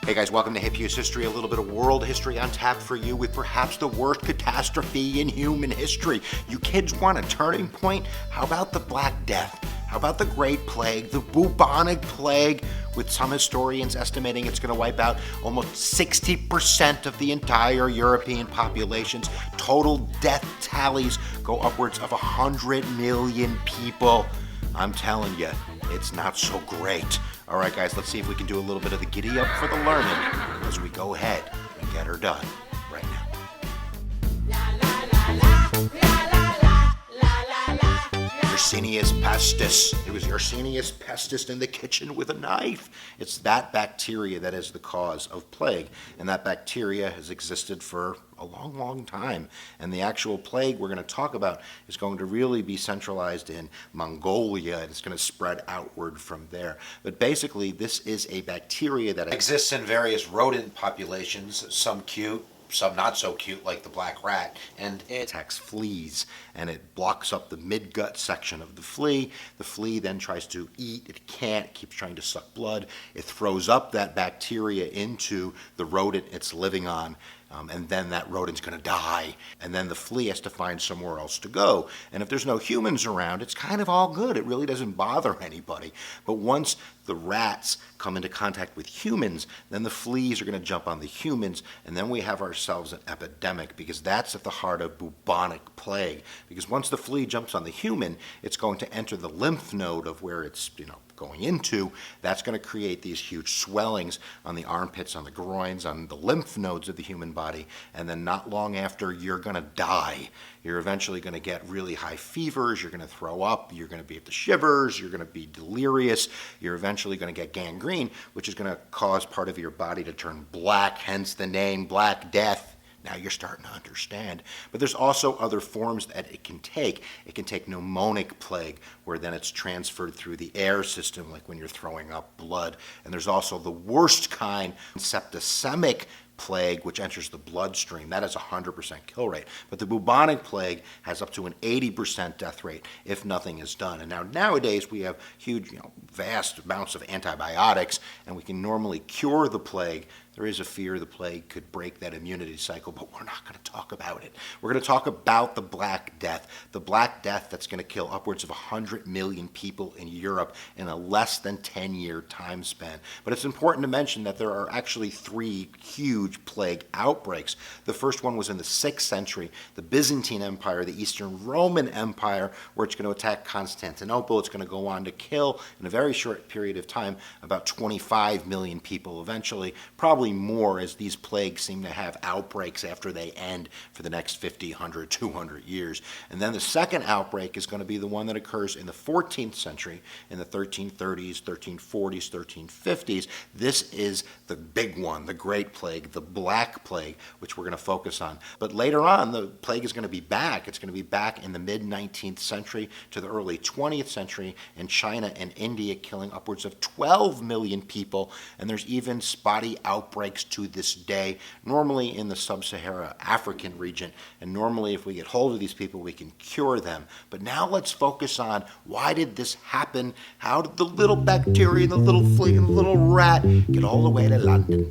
Hey guys, welcome to Hughes History, a little bit of world history on tap for you with perhaps the worst catastrophe in human history. You kids want a turning point? How about the Black Death? How about the Great Plague, the bubonic plague, with some historians estimating it's going to wipe out almost 60% of the entire European populations. Total death tallies go upwards of 100 million people. I'm telling you, it's not so great. All right, guys, let's see if we can do a little bit of the giddy up for the learning as we go ahead and get her done right now. Yersinia pestis. It was Yersinia pestis in the kitchen with a knife. It's that bacteria that is the cause of plague, and that bacteria has existed for a long, long time. And the actual plague we're going to talk about is going to really be centralized in Mongolia, and it's going to spread outward from there. But basically, this is a bacteria that exists in various rodent populations, some cute, some not so cute, like the black rat, and it attacks fleas, and it blocks up the midgut section of the flea. The flea then tries to eat, it can't, it keeps trying to suck blood. It throws up that bacteria into the rodent it's living on, and then that rodent's going to die, and then the flea has to find somewhere else to go. And if there's no humans around, it's kind of all good. It really doesn't bother anybody. But once the rats come into contact with humans, then the fleas are going to jump on the humans, and then we have ourselves an epidemic, because that's at the heart of bubonic plague. Because once the flea jumps on the human, it's going to enter the lymph node of where it's, going into. That's going to create these huge swellings on the armpits, on the groins, on the lymph nodes of the human body, and then not long after, you're going to die. You're eventually going to get really high fevers, you're going to throw up, you're going to be at the shivers, you're going to be delirious, you're eventually going to get gangrene, which is going to cause part of your body to turn black, hence the name Black Death. Now you're starting to understand. But there's also other forms that it can take. It can take pneumonic plague, where then it's transferred through the air system, like when you're throwing up blood. And there's also the worst kind, septicemic plague, which enters the bloodstream. That has a 100% kill rate. But the bubonic plague has up to an 80% death rate if nothing is done. And now nowadays we have huge, vast amounts of antibiotics, and we can normally cure the plague. There is a fear the plague could break that immunity cycle, but we're not going to talk about it. We're going to talk about the Black Death. The Black Death that's going to kill upwards of 100 million people in Europe in a less than 10-year time span. But it's important to mention that there are actually 3 huge plague outbreaks. The first one was in the 6th century, the Byzantine Empire, the Eastern Roman Empire, where it's going to attack Constantinople. It's going to go on to kill, in a very short period of time, about 25 million people eventually, probably more, as these plagues seem to have outbreaks after they end for the next 50, 100, 200 years. And then the second outbreak is going to be the one that occurs in the 14th century, in the 1330s, 1340s, 1350s. This is the big one, the Great Plague, the Black Plague, which we're going to focus on. But later on, the plague is going to be back. It's going to be back in the mid-19th century to the early 20th century in China and India, killing upwards of 12 million people. And there's even spotty outbreaks to this day, normally in the sub-Saharan African region. And normally, if we get hold of these people, we can cure them. But now let's focus on, why did this happen? How did the little bacteria, the little flea, and the little rat get all the way to London?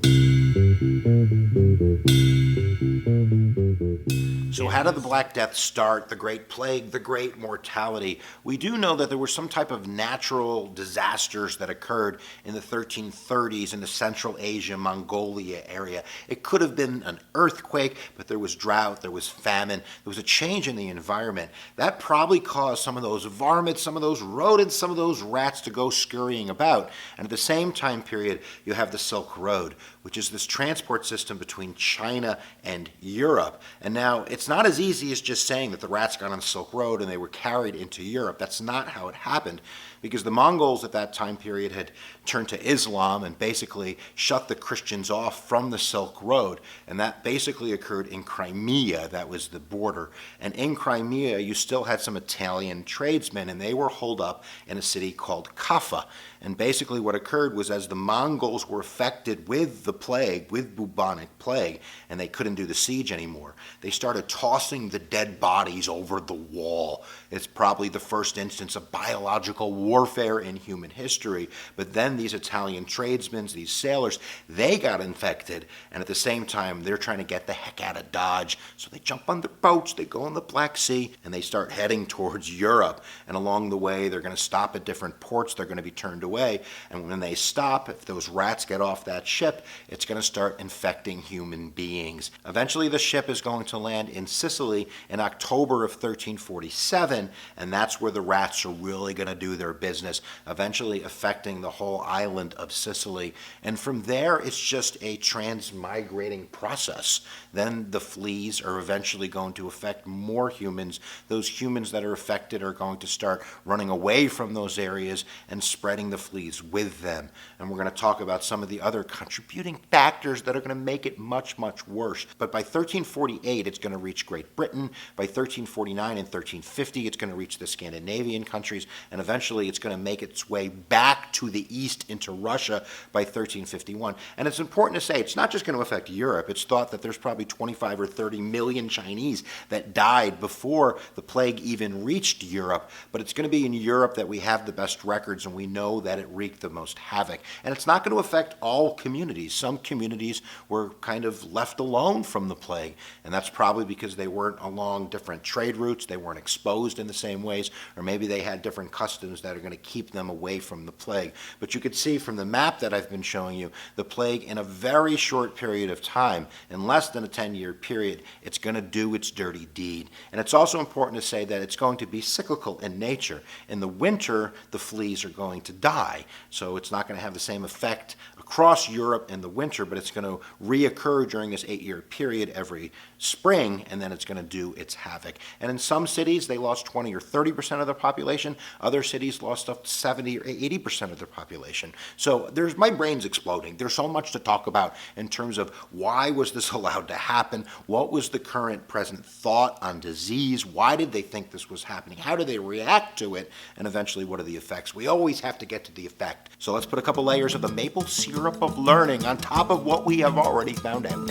So how did the Black Death start, the Great Plague, the Great Mortality? We do know that there were some type of natural disasters that occurred in the 1330s in the Central Asia, Mongolia area. It could have been an earthquake, but there was drought, there was famine, there was a change in the environment. That probably caused some of those varmints, some of those rodents, some of those rats to go scurrying about. And at the same time period, you have the Silk Road, which is this transport system between China and Europe. And now, it's not as easy as just saying that the rats got on the Silk Road and they were carried into Europe. That's not how it happened, because the Mongols at that time period had turned to Islam and basically shut the Christians off from the Silk Road. And that basically occurred in Crimea. That was the border. And in Crimea, you still had some Italian tradesmen, and they were holed up in a city called Kaffa. And basically what occurred was, as the Mongols were affected with the plague, with bubonic plague, and they couldn't do the siege anymore, they started tossing the dead bodies over the wall. It's probably the first instance of biological warfare in human history. But then these Italian tradesmen, these sailors, they got infected, and at the same time, they're trying to get the heck out of Dodge. So they jump on their boats, they go in the Black Sea, and they start heading towards Europe. And along the way, they're going to stop at different ports, they're going to be turned away, and when they stop, if those rats get off that ship, it's going to start infecting human beings. Eventually, the ship is going to land in Sicily in October of 1347, and that's where the rats are really going to do their business, eventually affecting the whole island of Sicily. And from there, it's just a transmigrating process. Then the fleas are eventually going to affect more humans. Those humans that are affected are going to start running away from those areas and spreading the fleas with them. And we're going to talk about some of the other contributing factors that are going to make it much, much worse. But by 1348, it's going to reach Great Britain. By 1349 and 1350, it's going to reach the Scandinavian countries. And eventually, it's going to make its way back to the east into Russia by 1351. And it's important to say, it's not just going to affect Europe. It's thought that there's probably 25 or 30 million Chinese that died before the plague even reached Europe. But it's going to be in Europe that we have the best records, and we know that it wreaked the most havoc. And it's not going to affect all communities. Some communities were kind of left alone from the plague, and that's probably because they weren't along different trade routes, they weren't exposed in the same ways, or maybe they had different customs that are going to keep them away from the plague. But you could see from the map that I've been showing you, the plague in a very short period of time, in less than a 10-year period, it's going to do its dirty deed. And it's also important to say that it's going to be cyclical in nature. In the winter, the fleas are going to die, so it's not going to have the same effect across Europe in the winter, but it's going to reoccur during this 8-year period every spring, and then it's going to do its havoc. And in some cities, they lost 20 or 30% of their population. Other cities lost up to 70 or 80% of their population. So my brain's exploding. There's so much to talk about in terms of why was this allowed to happen? What was the current present thought on disease? Why did they think this was happening? How do they react to it? And eventually, what are the effects? We always have to get to the effect. So let's put a couple layers of the maple syrup of learning on top of what we have already found out.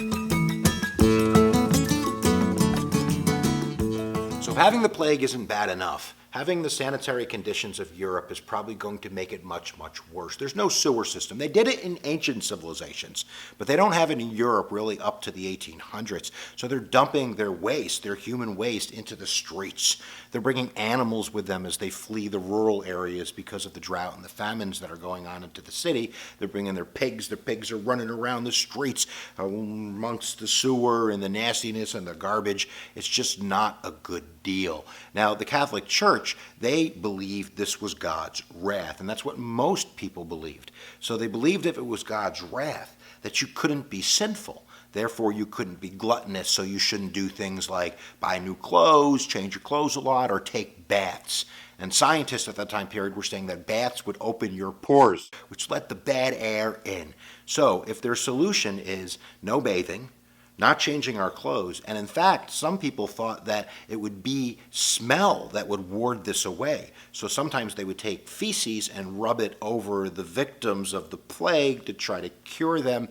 So if having the plague isn't bad enough, having the sanitary conditions of Europe is probably going to make it much, much worse. There's no sewer system. They did it in ancient civilizations, but they don't have it in Europe really up to the 1800s. So they're dumping their waste, their human waste, into the streets. They're bringing animals with them as they flee the rural areas because of the drought and the famines that are going on into the city. They're bringing their pigs. Their pigs are running around the streets amongst the sewer and the nastiness and the garbage. It's just not a good deal. Now, the Catholic Church, they believed this was God's wrath, and that's what most people believed. So they believed if it was God's wrath, that you couldn't be sinful. Therefore, you couldn't be gluttonous, so you shouldn't do things like buy new clothes, change your clothes a lot, or take baths. And scientists at that time period were saying that baths would open your pores, which let the bad air in. So if their solution is no bathing, not changing our clothes, and in fact, some people thought that it would be smell that would ward this away. So sometimes they would take feces and rub it over the victims of the plague to try to cure them.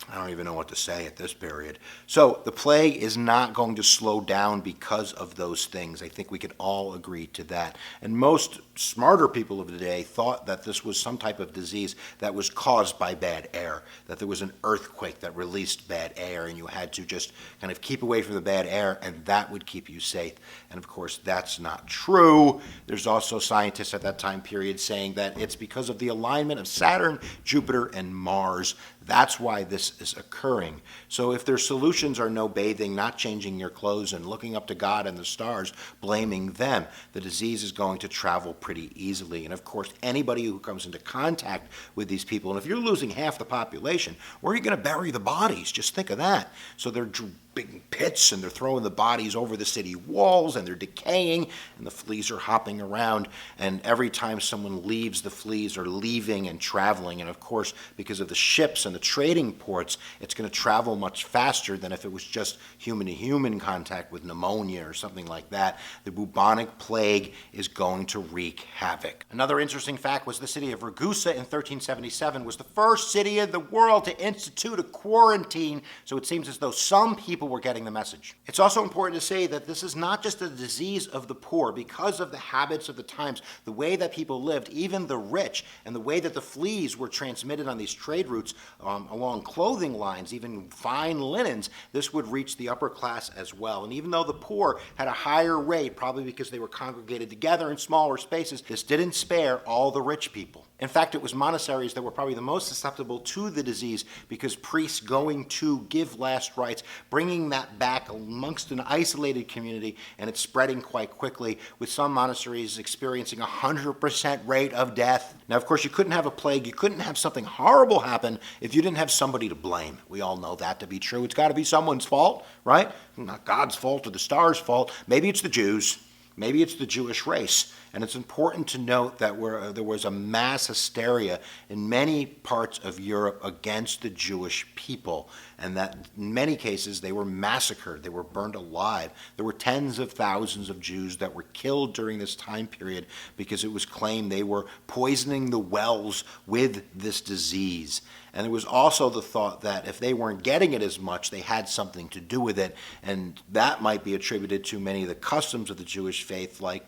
I don't even know what to say at this period. So the plague is not going to slow down because of those things. I think we can all agree to that. And most smarter people of the day thought that this was some type of disease that was caused by bad air, that there was an earthquake that released bad air and you had to just kind of keep away from the bad air and that would keep you safe. And of course, that's not true. There's also scientists at that time period saying that it's because of the alignment of Saturn, Jupiter, and Mars. That's why this is occurring. So if their solutions are no bathing, not changing your clothes, and looking up to God and the stars, blaming them, the disease is going to travel pretty easily. And of course, anybody who comes into contact with these people, and if you're losing half the population, where are you going to bury the bodies? Just think of that. So they're big pits, and they're throwing the bodies over the city walls, and they're decaying, and the fleas are hopping around. And every time someone leaves, the fleas are leaving and traveling. And of course, because of the ships and the trading ports, it's going to travel much faster than if it was just human-to-human contact with pneumonia or something like that. The bubonic plague is going to wreak havoc. Another interesting fact was the city of Ragusa in 1377 was the first city in the world to institute a quarantine. So it seems as though some people people were getting the message. It's also important to say that this is not just a disease of the poor. Because of the habits of the times, the way that people lived, even the rich, and the way that the fleas were transmitted on these trade routes along clothing lines, even fine linens, this would reach the upper class as well. And even though the poor had a higher rate, probably because they were congregated together in smaller spaces, this didn't spare all the rich people. In fact, it was monasteries that were probably the most susceptible to the disease, because priests going to give last rites, bringing that back amongst an isolated community, and it's spreading quite quickly, with some monasteries experiencing 100% rate of death. Now, of course, you couldn't have a plague, you couldn't have something horrible happen if you didn't have somebody to blame. We all know that to be true. It's got to be someone's fault, right? Not God's fault or the stars' fault. Maybe it's the Jews. Maybe it's the Jewish race. And it's important to note that there was a mass hysteria in many parts of Europe against the Jewish people, and that in many cases they were massacred, they were burned alive. There were tens of thousands of Jews that were killed during this time period because it was claimed they were poisoning the wells with this disease. And there was also the thought that if they weren't getting it as much, they had something to do with it, and that might be attributed to many of the customs of the Jewish faith, like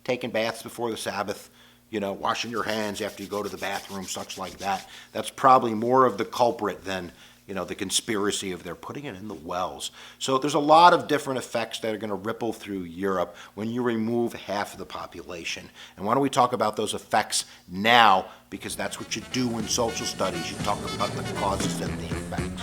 taking baths before the Sabbath, washing your hands after you go to the bathroom, such like that. That's probably more of the culprit than the conspiracy of their putting it in the wells. So there's a lot of different effects that are going to ripple through Europe when you remove half of the population. And why don't we talk about those effects now, because that's what you do in social studies. You talk about the causes and the effects.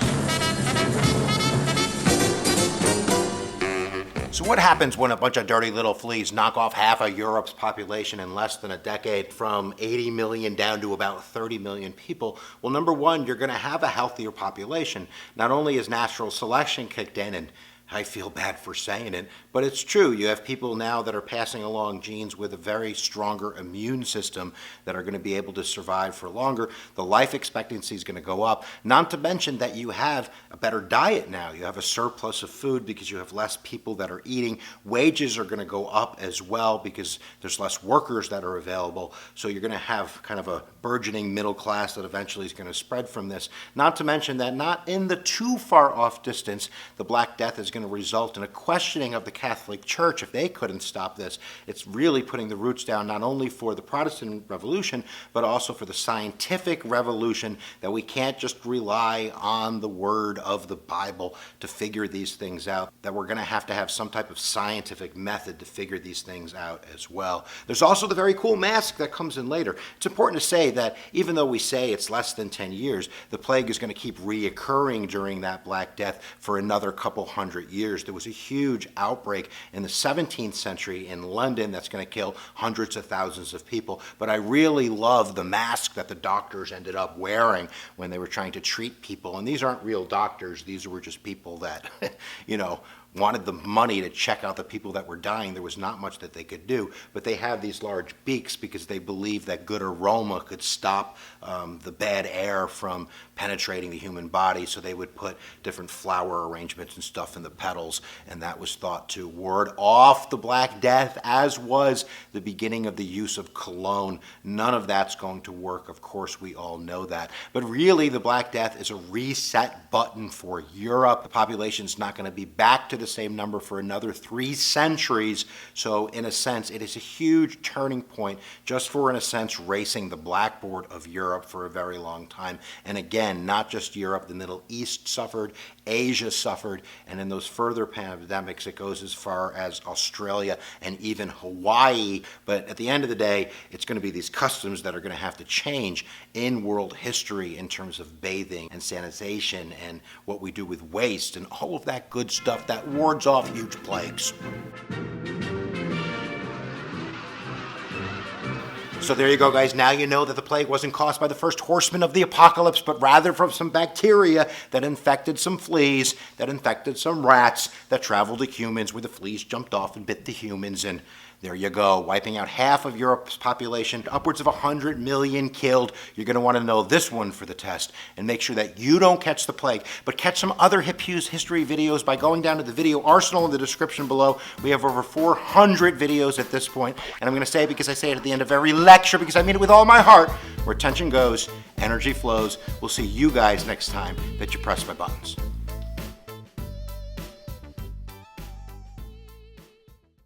So what happens when a bunch of dirty little fleas knock off half of Europe's population in less than a decade, from 80 million down to about 30 million people? Well, number one, you're going to have a healthier population. Not only is natural selection kicked in, and I feel bad for saying it, but it's true. You have people now that are passing along genes with a very stronger immune system that are going to be able to survive for longer. The life expectancy is going to go up. Not to mention that you have a better diet now. You have a surplus of food because you have less people that are eating. Wages are going to go up as well because there's less workers that are available. So you're going to have kind of a burgeoning middle class that eventually is going to spread from this. Not to mention that not in the too far off distance, the Black Death is going to result in a questioning of the Catholic Church if they couldn't stop this. It's really putting the roots down not only for the Protestant Revolution, but also for the scientific revolution, that we can't just rely on the word of the Bible to figure these things out, that we're going to have some type of scientific method to figure these things out as well. There's also the very cool mask that comes in later. It's important to say that even though we say it's less than 10 years, the plague is going to keep reoccurring during that Black Death for another couple hundred years. There was a huge outbreak in the 17th century in London that's going to kill hundreds of thousands of people. But I really love the mask that the doctors ended up wearing when they were trying to treat people. And these aren't real doctors. These were just people that, wanted the money to check out the people that were dying. There was not much that they could do, but they have these large beaks because they believed that good aroma could stop the bad air from penetrating the human body, so they would put different flower arrangements and stuff in the petals, and that was thought to ward off the Black Death, as was the beginning of the use of cologne. None of that's going to work, of course, we all know that. But really, the Black Death is a reset button for Europe. The population's not going to be back to the same number for another 3 centuries. So in a sense, it is a huge turning point just for, in a sense, racing the blackboard of Europe for a very long time. And again, not just Europe, the Middle East suffered, Asia suffered, and in those further pandemics, it goes as far as Australia and even Hawaii. But at the end of the day, it's going to be these customs that are going to have to change in world history in terms of bathing and sanitation and what we do with waste and all of that good stuff that wards off huge plagues. So there you go, guys. Now you know that the plague wasn't caused by the first horseman of the apocalypse, but rather from some bacteria that infected some fleas, that infected some rats, that traveled to humans, where the fleas jumped off and bit the humans, and there you go, wiping out half of Europe's population, upwards of 100 million killed. You're going to want to know this one for the test and make sure that you don't catch the plague, but catch some other Hughes history videos by going down to the video arsenal in the description below. We have over 400 videos at this point, and I'm going to say, because I say it at the end of every lecture, because I mean it with all my heart, where attention goes, energy flows. We'll see you guys next time that you press my buttons.